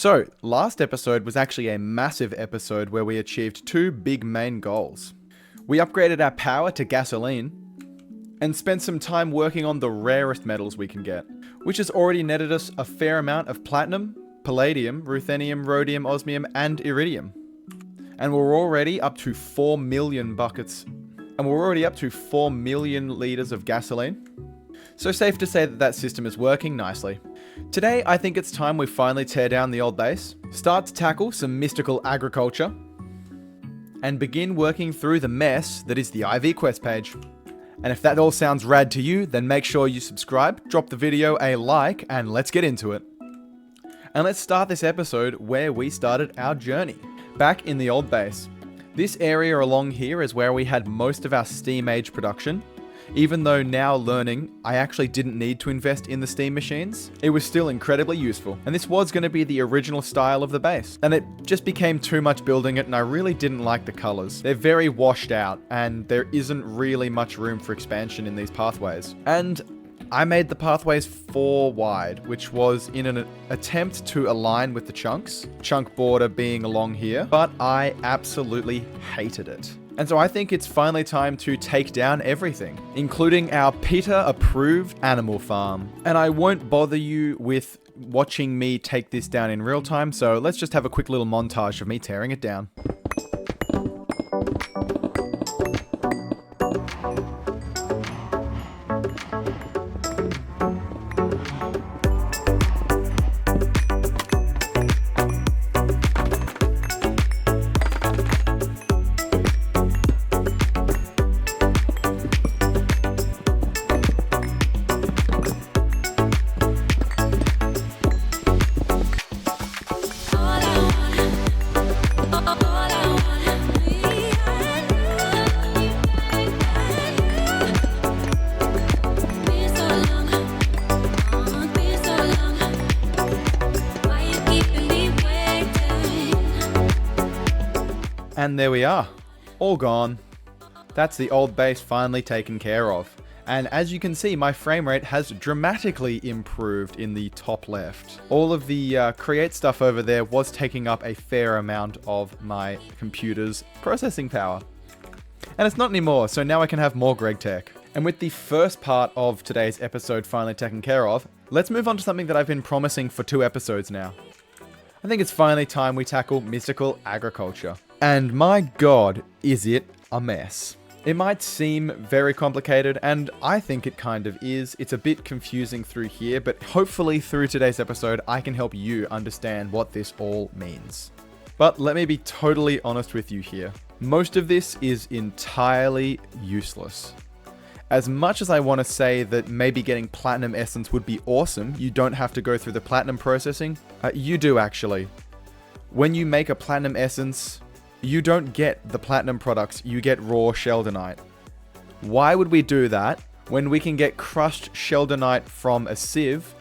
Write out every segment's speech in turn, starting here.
So, last episode was actually a massive episode where we achieved two big main goals. We upgraded our power to gasoline, and spent some time working on the rarest metals we can get, which has already netted us a fair amount of platinum, palladium, ruthenium, rhodium, osmium, and iridium. And we're already up to 4 million buckets, and we're already up to 4 million litres of gasoline. So safe to say that that system is working nicely. Today, I think it's time we finally tear down the old base, start to tackle some mystical agriculture, and begin working through the mess that is the IV quest page. And if that all sounds rad to you, then make sure you subscribe, drop the video a like, and let's get into it. And let's start this episode where we started our journey, back in the old base. This area along here is where we had most of our steam age production. Even though now learning, I actually didn't need to invest in the steam machines, it was still incredibly useful. And this was going to be the original style of the base. And it just became too much building it, and I really didn't like the colors. They're very washed out, and there isn't really much room for expansion in these pathways. And I made the pathways 4 wide, which was in an attempt to align with the chunks, chunk border being along here, but I absolutely hated it. And so I think it's finally time to take down everything, including our PETA-approved animal farm. And I won't bother you with watching me take this down in real time, so let's just have a quick little montage of me tearing it down. And there we are, all gone. That's the old base finally taken care of. And as you can see, my frame rate has dramatically improved in the top left. All of the create stuff over there was taking up a fair amount of my computer's processing power. And it's not anymore, so now I can have more Greg Tech. And with the first part of today's episode finally taken care of, let's move on to something that I've been promising for 2 episodes now. I think it's finally time we tackle mystical agriculture. And my god, is it a mess. It might seem very complicated, and I think it kind of is. It's a bit confusing through here, but hopefully through today's episode, I can help you understand what this all means. But let me be totally honest with you here. Most of this is entirely useless. As much as I want to say that maybe getting platinum essence would be awesome, you don't have to go through the platinum processing, you do actually. When you make a platinum essence, you don't get the platinum products, you get raw sheldonite. Why would we do that when we can get crushed sheldonite from a sieve,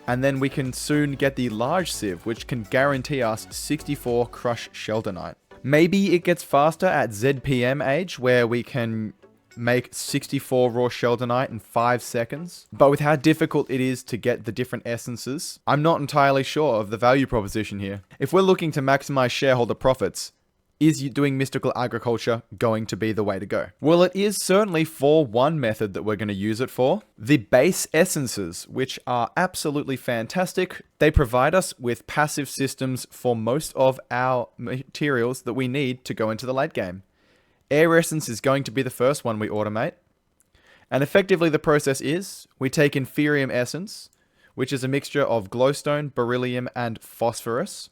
and then we can soon get the large sieve, which can guarantee us 64 crushed sheldonite? Maybe it gets faster at ZPM age, where we can make 64 raw sheldonite in 5 seconds. But with how difficult it is to get the different essences, I'm not entirely sure of the value proposition here. If we're looking to maximize shareholder profits, is doing mystical agriculture going to be the way to go? Well, it is certainly for one method that we're going to use it for. The base essences, which are absolutely fantastic. They provide us with passive systems for most of our materials that we need to go into the late game. Air essence is going to be the first one we automate. And effectively the process is, we take inferium essence, which is a mixture of glowstone, beryllium, and phosphorus.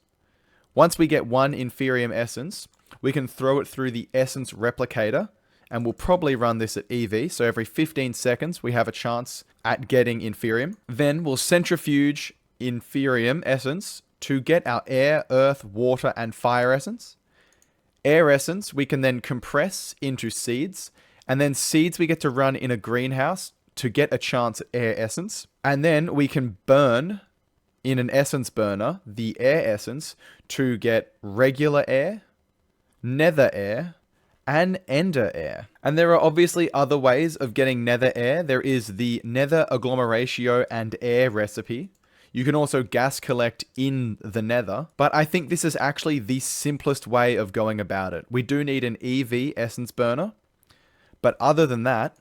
Once we get one inferium essence, we can throw it through the essence replicator, and we'll probably run this at EV, so every 15 seconds we have a chance at getting inferium. Then we'll centrifuge inferium essence to get our air, earth, water, and fire essence. Air essence we can then compress into seeds, and then seeds we get to run in a greenhouse to get a chance at air essence. And then we can burn in an essence burner the air essence to get regular air, nether air, and ender air. And there are obviously other ways of getting nether air. There is the nether agglomeratio and air recipe. You can also gas collect in the nether, but I think this is actually the simplest way of going about it. We do need an EV essence burner, but other than that,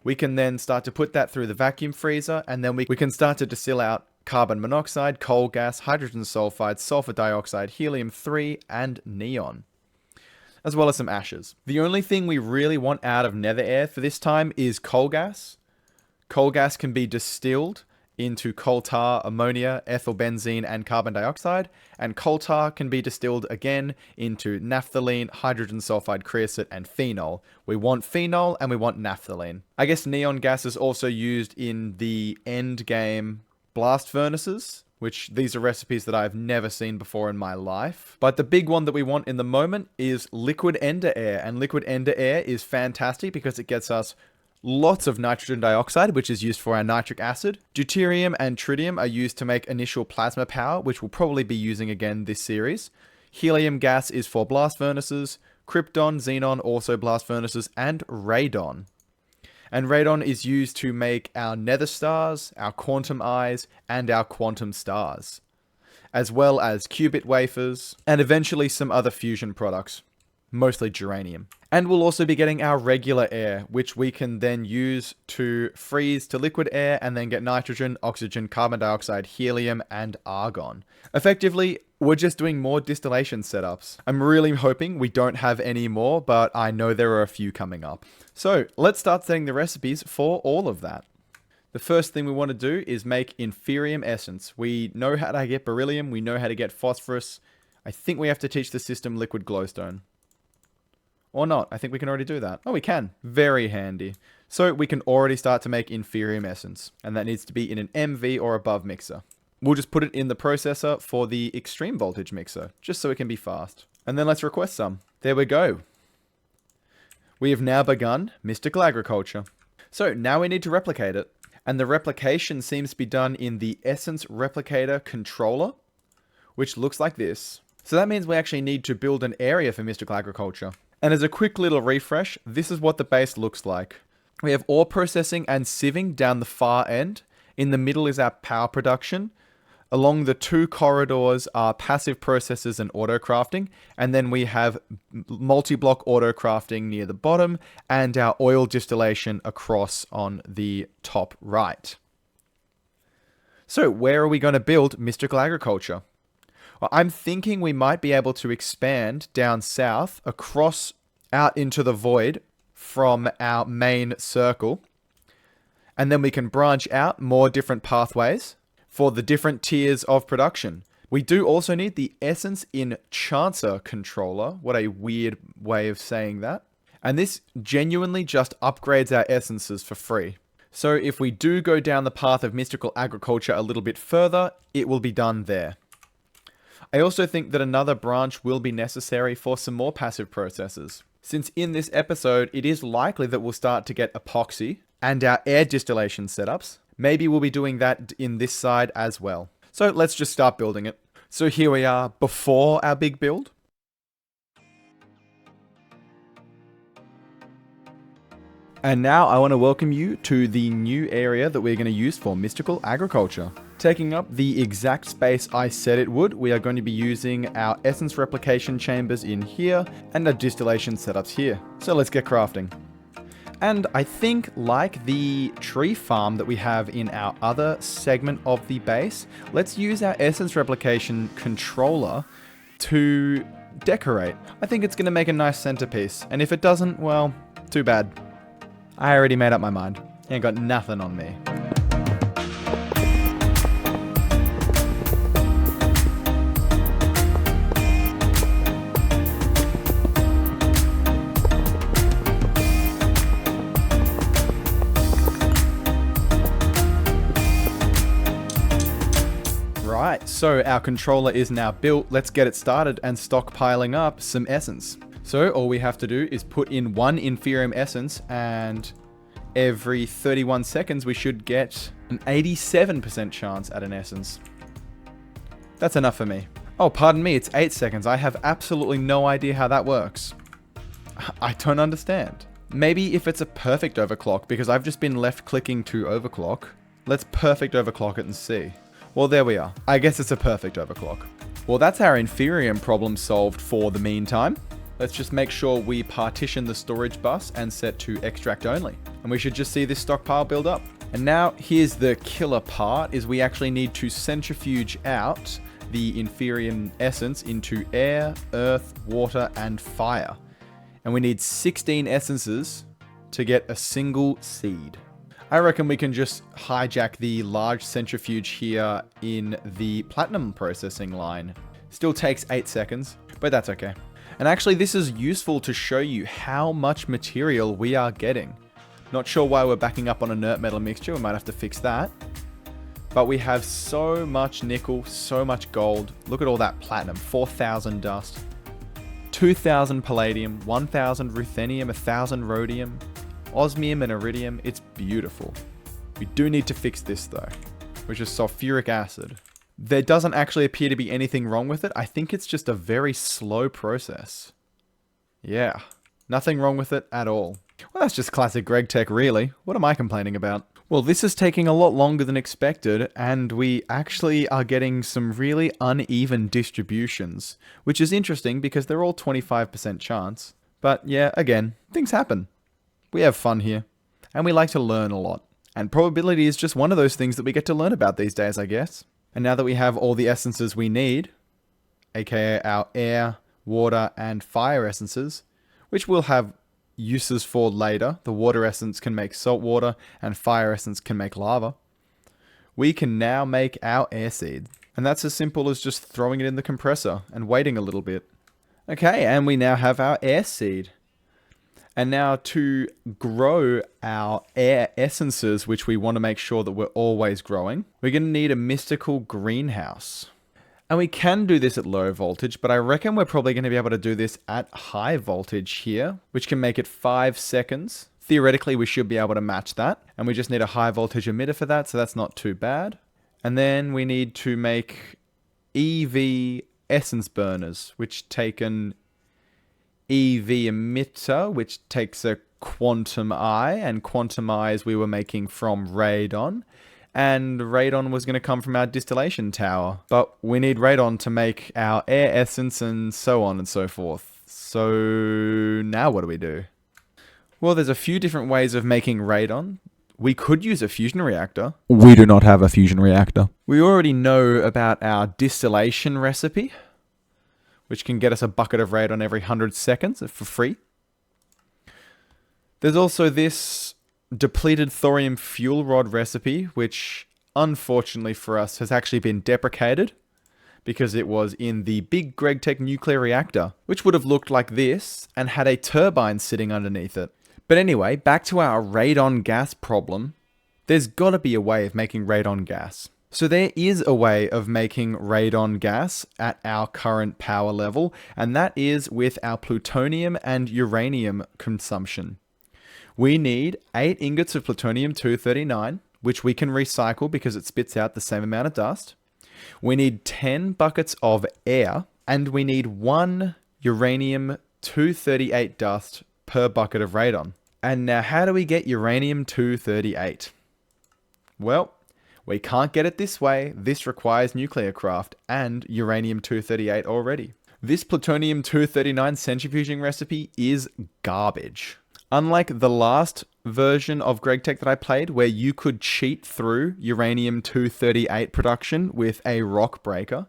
we can then start to put that through the vacuum freezer, and then we can start to distill out carbon monoxide, coal gas, hydrogen sulfide, sulfur dioxide, helium-3, and neon, as well as some ashes. The only thing we really want out of nether air for this time is coal gas. Coal gas can be distilled into coal tar, ammonia, ethyl benzene, and carbon dioxide, and coal tar can be distilled again into naphthalene, hydrogen sulfide, creosote, and phenol. We want phenol and we want naphthalene. I guess neon gas is also used in the end game blast furnaces, which these are recipes that I've never seen before in my life. But the big one that we want in the moment is liquid ender air, and liquid ender air is fantastic because it gets us lots of nitrogen dioxide, which is used for our nitric acid. Deuterium and tritium are used to make initial plasma power, which we'll probably be using again this series. Helium gas is for blast furnaces. Krypton, xenon, also blast furnaces, and radon. And radon is used to make our nether stars, our quantum eyes, and our quantum stars, as well as qubit wafers, and eventually some other fusion products, mostly geranium. And we'll also be getting our regular air, which we can then use to freeze to liquid air and then get nitrogen, oxygen, carbon dioxide, helium, and argon. Effectively, we're just doing more distillation setups. I'm really hoping we don't have any more, but I know there are a few coming up. So let's start setting the recipes for all of that. The first thing we want to do is make inferium essence. We know how to get beryllium, we know how to get phosphorus. I think we have to teach the system liquid glowstone. Or not. I think we can already do that. Oh, we can. Very handy. So we can already start to make inferium essence. And that needs to be in an MV or above mixer. We'll just put it in the processor for the extreme voltage mixer, just so it can be fast. And then let's request some. There we go. We have now begun mystical agriculture. So now we need to replicate it. And the replication seems to be done in the essence replicator controller, which looks like this. So that means we actually need to build an area for mystical agriculture. And as a quick little refresh, this is what the base looks like. We have ore processing and sieving down the far end. In the middle is our power production. Along the two corridors are passive processes and auto crafting. And then we have multi-block auto crafting near the bottom and our oil distillation across on the top right. So where are we going to build mystical agriculture? Well, I'm thinking we might be able to expand down south across out into the void from our main circle. And then we can branch out more different pathways for the different tiers of production. We do also need the essence enchanter controller. What a weird way of saying that. And this genuinely just upgrades our essences for free. So if we do go down the path of mystical agriculture a little bit further, it will be done there. I also think that another branch will be necessary for some more passive processes. Since in this episode, it is likely that we'll start to get epoxy and our air distillation setups. Maybe we'll be doing that in this side as well. So let's just start building it. So here we are before our big build. And now I want to welcome you to the new area that we're going to use for mystical agriculture. Taking up the exact space I said it would, we are going to be using our essence replication chambers in here and our distillation setups here. So let's get crafting. And I think, like the tree farm that we have in our other segment of the base, let's use our essence replication controller to decorate. I think it's going to make a nice centerpiece. And if it doesn't, well, too bad. I already made up my mind. Ain't got nothing on me. Right, so our controller is now built. Let's get it started and stockpiling up some essence. So all we have to do is put in one inferium essence, and every 31 seconds we should get an 87% chance at an essence. That's enough for me. Oh, pardon me, it's 8 seconds. I have absolutely no idea how that works. I don't understand. Maybe if it's a perfect overclock, because I've just been left clicking to overclock. Let's perfect overclock it and see. Well, there we are. I guess it's a perfect overclock. Well, that's our inferium problem solved for the meantime. Let's just make sure we partition the storage bus and set to extract only. And we should just see this stockpile build up. And now here's the killer part, is we actually need to centrifuge out the inferium essence into air, earth, water, and fire. And we need 16 essences to get a single seed. I reckon we can just hijack the large centrifuge here in the platinum processing line. Still takes 8 seconds, but that's okay. And actually this is useful to show you how much material we are getting. Not sure why we're backing up on inert metal mixture, we might have to fix that. But we have so much nickel, so much gold. Look at all that platinum, 4,000 dust, 2,000 palladium, 1,000 ruthenium, 1,000 rhodium, osmium and iridium. It's beautiful. We do need to fix this though, which is sulfuric acid. There doesn't actually appear to be anything wrong with it. I think it's just a very slow process. Yeah, nothing wrong with it at all. Well, that's just classic GregTech, really. What am I complaining about? Well, this is taking a lot longer than expected, and we actually are getting some really uneven distributions, which is interesting because they're all 25% chance. But yeah, again, things happen. We have fun here, and we like to learn a lot. And probability is just one of those things that we get to learn about these days, I guess. And now that we have all the essences we need, aka our air, water, and fire essences, which we'll have uses for later. The water essence can make salt water, and fire essence can make lava. We can now make our air seed. And that's as simple as just throwing it in the compressor and waiting a little bit. Okay, and we now have our air seed. And now to grow our air essences, which we want to make sure that we're always growing, we're going to need a mystical greenhouse. And we can do this at low voltage, but I reckon we're probably going to be able to do this at high voltage here, which can make it 5 seconds. Theoretically, we should be able to match that. And we just need a high voltage emitter for that, so that's not too bad. And then we need to make EV essence burners, which take an EV emitter, which takes a quantum eye, and quantum eyes we were making from radon. And radon was going to come from our distillation tower. But we need radon to make our air essence and so on and so forth. So now what do we do? Well, there's a few different ways of making radon. We could use a fusion reactor. We do not have a fusion reactor. We already know about our distillation recipe, which can get us a bucket of radon every 100 seconds for free. There's also this depleted thorium fuel rod recipe, which unfortunately for us has actually been deprecated because it was in the big GregTech nuclear reactor, which would have looked like this and had a turbine sitting underneath it. But anyway, back to our radon gas problem. There's got to be a way of making radon gas. So there is a way of making radon gas at our current power level, and that is with our plutonium and uranium consumption. We need 8 ingots of plutonium-239, which we can recycle because it spits out the same amount of dust. We need 10 buckets of air, and we need 1 uranium-238 dust per bucket of radon. And now how do we get uranium-238? Well, we can't get it this way. This requires nuclear craft and uranium-238 already. This plutonium-239 centrifuging recipe is garbage. Unlike the last version of GregTech that I played, where you could cheat through uranium-238 production with a rock breaker,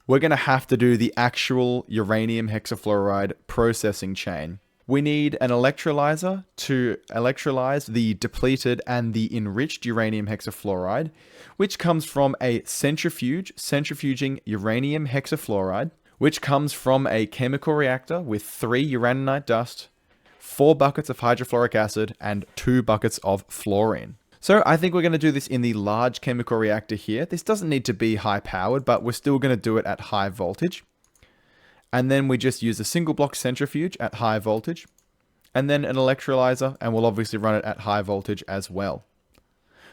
we're going to have to do the actual uranium hexafluoride processing chain. We need an electrolyzer to electrolyze the depleted and the enriched uranium hexafluoride, which comes from a centrifuge, centrifuging uranium hexafluoride, which comes from a chemical reactor with 3 uraninite dust, 4 buckets of hydrofluoric acid, and 2 buckets of fluorine. So I think we're going to do this in the large chemical reactor here. This doesn't need to be high powered, but we're still going to do it at high voltage. And then we just use a single block centrifuge at high voltage, and then an electrolyzer, and we'll obviously run it at high voltage as well.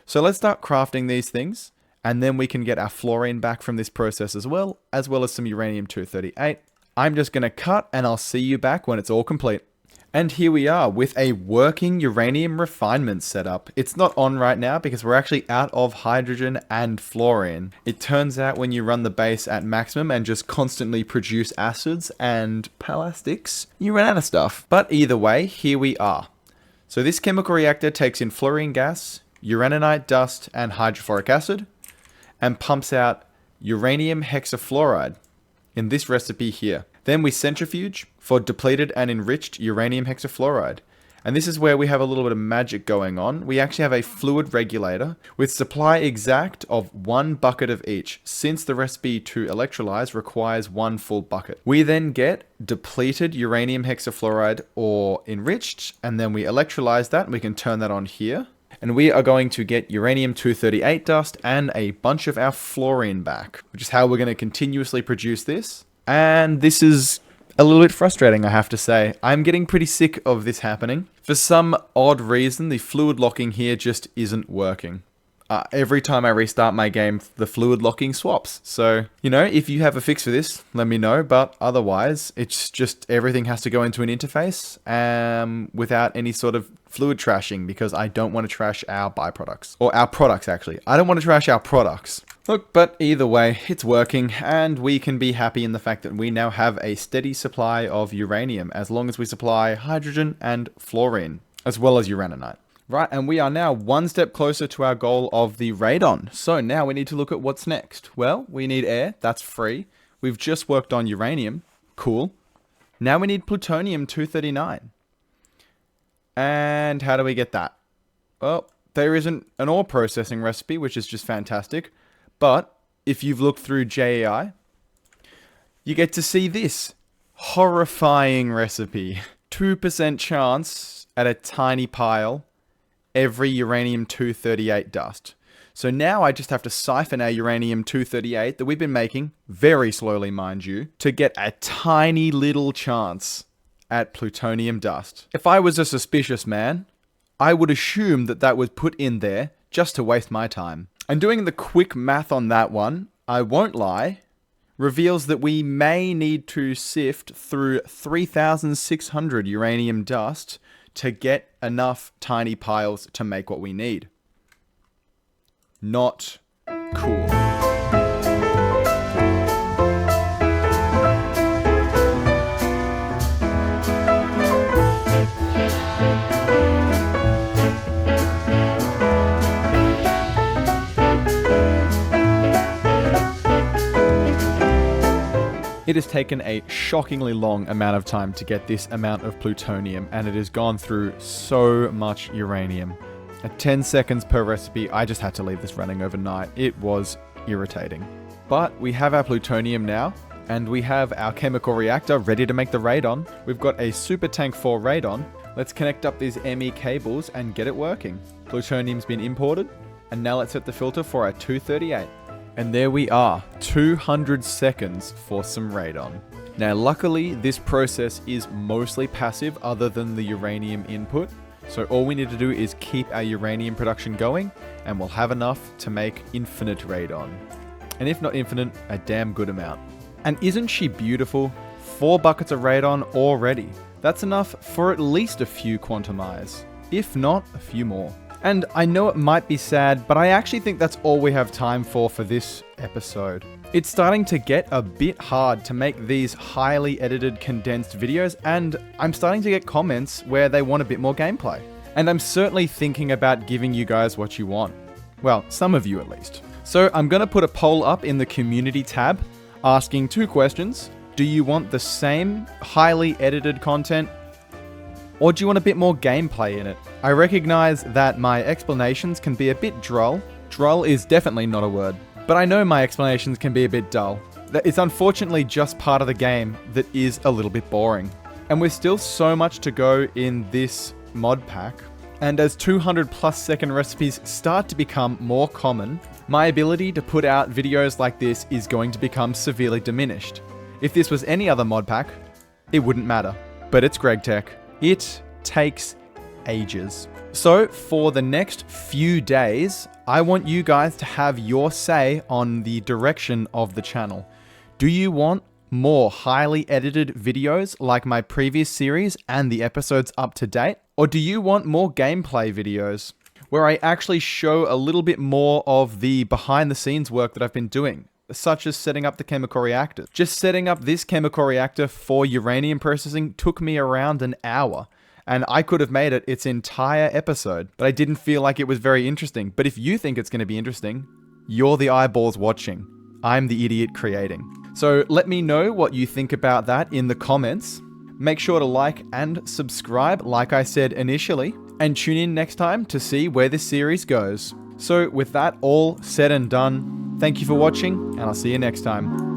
So let's start crafting these things, and then we can get our fluorine back from this process as well as some uranium-238. I'm just going to cut, and I'll see you back when it's all complete. And here we are with a working uranium refinement setup. It's not on right now because we're actually out of hydrogen and fluorine. It turns out when you run the base at maximum and just constantly produce acids and plastics, you run out of stuff. But either way, here we are. So this chemical reactor takes in fluorine gas, uraninite dust, and hydrofluoric acid, and pumps out uranium hexafluoride in this recipe here. Then we centrifuge for depleted and enriched uranium hexafluoride. And this is where we have a little bit of magic going on. We actually have a fluid regulator with supply exact of 1 bucket of each, since the recipe to electrolyze requires 1 full bucket. We then get depleted uranium hexafluoride or enriched, and then we electrolyze that and we can turn that on here. And we are going to get uranium-238 dust and a bunch of our fluorine back, which is how we're going to continuously produce this. And this is a little bit frustrating, I have to say. I'm getting pretty sick of this happening. For some odd reason, the fluid locking here just isn't working. Every time I restart my game, the fluid locking swaps. So, you know, if you have a fix for this, let me know. But otherwise, it's just everything has to go into an interface without any sort of fluid trashing, because I don't want to trash our byproducts. Or our products, actually. I don't want to trash our products. Look, but either way, it's working, and we can be happy in the fact that we now have a steady supply of uranium, as long as we supply hydrogen and fluorine, as well as uraninite. Right, and we are now one step closer to our goal of the radon. So now we need to look at what's next. Well, we need air, that's free. We've just worked on uranium, cool. Now we need plutonium-239. And how do we get that? Well, there isn't an ore processing recipe, which is just fantastic. But if you've looked through JEI, you get to see this horrifying recipe. 2% chance at a tiny pile every uranium-238 dust. So now I just have to siphon our uranium-238 that we've been making, very slowly mind you, to get a tiny little chance at plutonium dust. If I was a suspicious man, I would assume that that was put in there just to waste my time. And doing the quick math on that one, I won't lie, reveals that we may need to sift through 3,600 uranium dust to get enough tiny piles to make what we need. Not cool. It has taken a shockingly long amount of time to get this amount of plutonium, and it has gone through so much uranium. At 10 seconds per recipe, I just had to leave this running overnight. It was irritating. But we have our plutonium now, and we have our chemical reactor ready to make the radon. We've got a super tank for radon. Let's connect up these ME cables and get it working. Plutonium's been imported, and now let's set the filter for our 238. And there we are, 200 seconds for some radon. Now luckily this process is mostly passive other than the uranium input, so all we need to do is keep our uranium production going and we'll have enough to make infinite radon. And if not infinite, a damn good amount. And isn't she beautiful? 4 buckets of radon already. That's enough for at least a few quantum eyes, if not a few more. And I know it might be sad, but I actually think that's all we have time for this episode. It's starting to get a bit hard to make these highly edited condensed videos, and I'm starting to get comments where they want a bit more gameplay. And I'm certainly thinking about giving you guys what you want. Well, some of you at least. So I'm going to put a poll up in the community tab asking 2 questions. Do you want the same highly edited content, or do you want a bit more gameplay in it? I recognize that my explanations can be a bit droll. Droll is definitely not a word. But I know my explanations can be a bit dull. It's unfortunately just part of the game that is a little bit boring. And with still so much to go in this mod pack, and as 200 plus second recipes start to become more common, my ability to put out videos like this is going to become severely diminished. If this was any other mod pack, it wouldn't matter. But it's GregTech. It takes ages. So for the next few days, I want you guys to have your say on the direction of the channel. Do you want more highly edited videos like my previous series and the episodes up to date? Or do you want more gameplay videos where I actually show a little bit more of the behind the scenes work that I've been doing, such as setting up the chemical reactor? Just setting up this chemical reactor for uranium processing took me around an hour. And I could have made it its entire episode, but I didn't feel like it was very interesting. But if you think it's going to be interesting, you're the eyeballs watching. I'm the idiot creating. So let me know what you think about that in the comments. Make sure to like and subscribe, like I said initially, and tune in next time to see where this series goes. So with that all said and done, thank you for watching, and I'll see you next time.